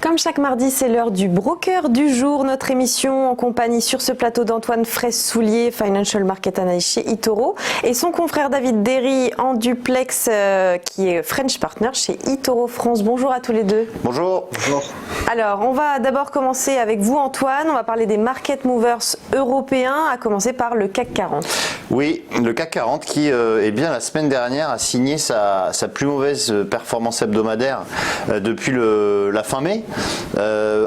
Comme chaque mardi, c'est l'heure du broker du jour. Notre émission en compagnie sur ce plateau d'Antoine Fraisse-Soulier, Financial Market Analyst chez eToro, et son confrère David Derry en duplex, qui est French Partner chez eToro France. Bonjour à tous les deux. Bonjour. Bonjour. Alors, on va d'abord commencer avec vous, Antoine. On va parler des market movers européens, à commencer par le CAC 40. Oui, le CAC 40 qui, la semaine dernière, a signé sa plus mauvaise performance hebdomadaire depuis la fin mai,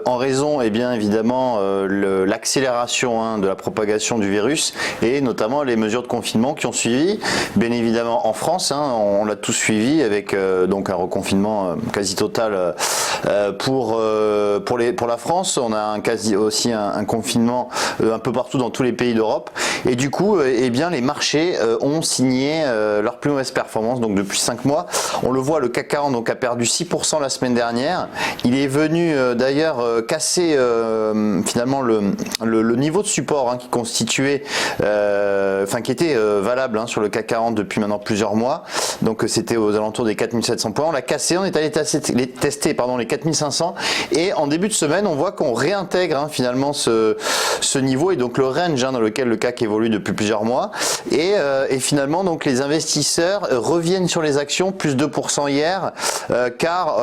en raison, évidemment, l'accélération de la propagation du virus et notamment les mesures de confinement qui ont suivi. Bien évidemment, en France, on l'a tous suivi avec donc un reconfinement quasi total pour la France. On a aussi un confinement un peu partout dans tous les pays d'Europe. Et du coup, les marchés ont signé leur plus mauvaise performance donc depuis 5 mois. On le voit, le CAC 40 donc, a perdu 6% la semaine dernière. Il est venu d'ailleurs casser finalement le niveau de support qui constituait, qui était valable sur le CAC 40 depuis maintenant plusieurs mois. Donc c'était aux alentours des 4700 points. On l'a cassé, on est allé tester les 4500 et en début de semaine, on voit qu'on réintègre finalement ce niveau et donc le range dans lequel le CAC évolue depuis plusieurs mois. Et finalement, donc les investisseurs reviennent sur les actions, plus 2% hier, car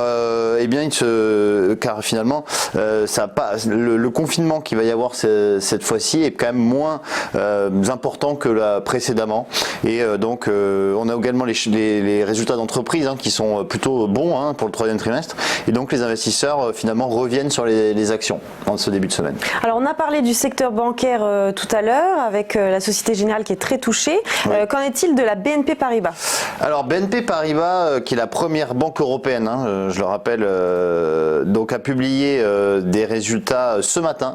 finalement, le confinement qu'il va y avoir cette fois-ci est quand même moins important que précédemment. Et donc, on a également les résultats d'entreprise qui sont plutôt bons pour le troisième trimestre. Et donc, les investisseurs finalement reviennent sur les actions en ce début de semaine. Alors, on a parlé du secteur bancaire tout à l'heure avec la Société Générale qui est très touchée. Oui. Qu'en est-il de la BNP Paribas? Alors BNP Paribas, qui est la première banque européenne, je le rappelle, donc a publié des résultats ce matin.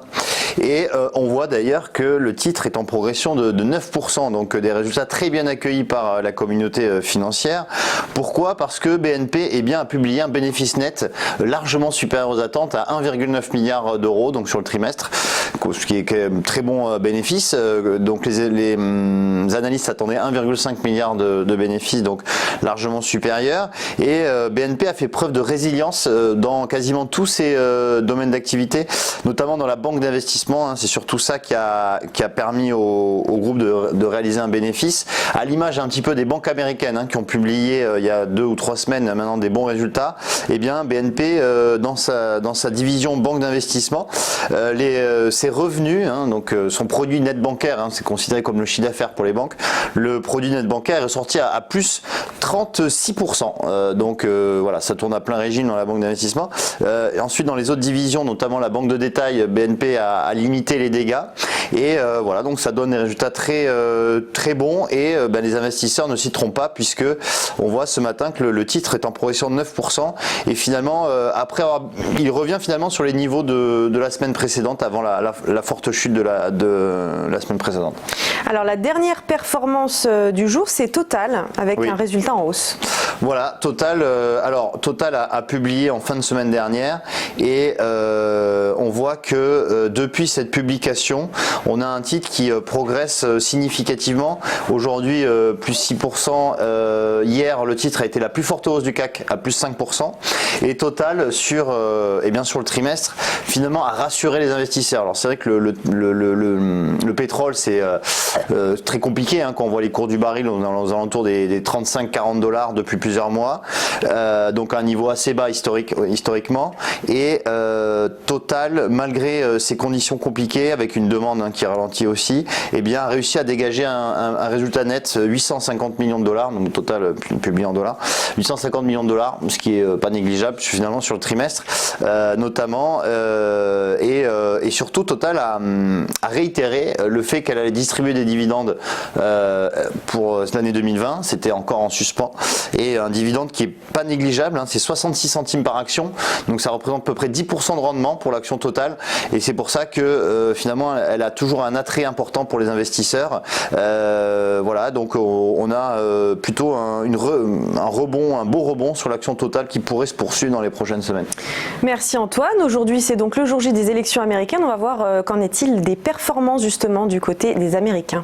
Et on voit d'ailleurs que le titre est en progression de 9%, donc des résultats très bien accueillis par la communauté financière. Pourquoi? Parce que BNP a publié un bénéfice net largement supérieur aux attentes à 1,9 milliard d'euros donc sur le trimestre, ce qui est quand même très bon bénéfice. Donc les analystes attendaient 1,5 milliard de bénéfices, donc largement supérieur. Et BNP a fait preuve de résilience dans quasiment tous ses domaines d'activité, notamment dans la banque d'investissement. C'est surtout ça qui a permis au groupe de réaliser un bénéfice, à l'image un petit peu des banques américaines qui ont publié il y a 2 ou 3 semaines maintenant des bons résultats. Et bien BNP dans sa division banque d'investissement, ses revenus, donc son produit net bancaire, c'est considéré comme le chiffre d'affaires pour les banques, le produit net bancaire est sorti à plus 36%. Donc voilà, ça tourne à plein régime dans la banque d'investissement. Ensuite, dans les autres divisions, notamment la banque de détail, BNP a limité les dégâts. Et voilà, donc ça donne des résultats très bons. Et les investisseurs ne s'y trompent pas, puisque on voit ce matin que le titre est en progression de 9%. Et finalement, il revient finalement sur les niveaux de la semaine précédente, avant la forte chute de la semaine précédente. Alors la dernière performance du jour, c'est Total, avec un résultat en hausse. Voilà, Total a publié en fin de semaine dernière et on voit que depuis cette publication, on a un titre qui progresse significativement. Aujourd'hui, plus 6%. Hier, le titre a été la plus forte hausse du CAC à plus 5%. Et Total, sur le trimestre, finalement, a rassuré les investisseurs. Alors c'est vrai que le pétrole, c'est très compliqué quand on voit les cours du baril aux alentours des 35-40 $ depuis plusieurs mois, donc à un niveau assez bas historiquement. Et Total, malgré ces conditions compliquées, avec une demande qui ralentit aussi, a réussi à dégager un résultat net 850 millions de $, donc Total publié en dollars, 850 millions de $, ce qui est pas négligeable finalement sur le trimestre, notamment, et surtout Total a réitéré le fait qu'elle allait distribuer des dividendes pour l'année 2020, c'était encore en suspens, et un dividende qui est pas négligeable, c'est 66 centimes par action, donc ça représente à peu près 10% de rendement pour l'action Total, et c'est pour ça que finalement elle a toujours un attrait important pour les investisseurs. Voilà, donc on a plutôt un beau rebond sur l'action Total qui pourrait se poursuivre dans les prochaines semaines. Merci Antoine. Aujourd'hui c'est donc le jour J des élections américaines. On va voir qu'en est-il des performances justement du côté des Américains.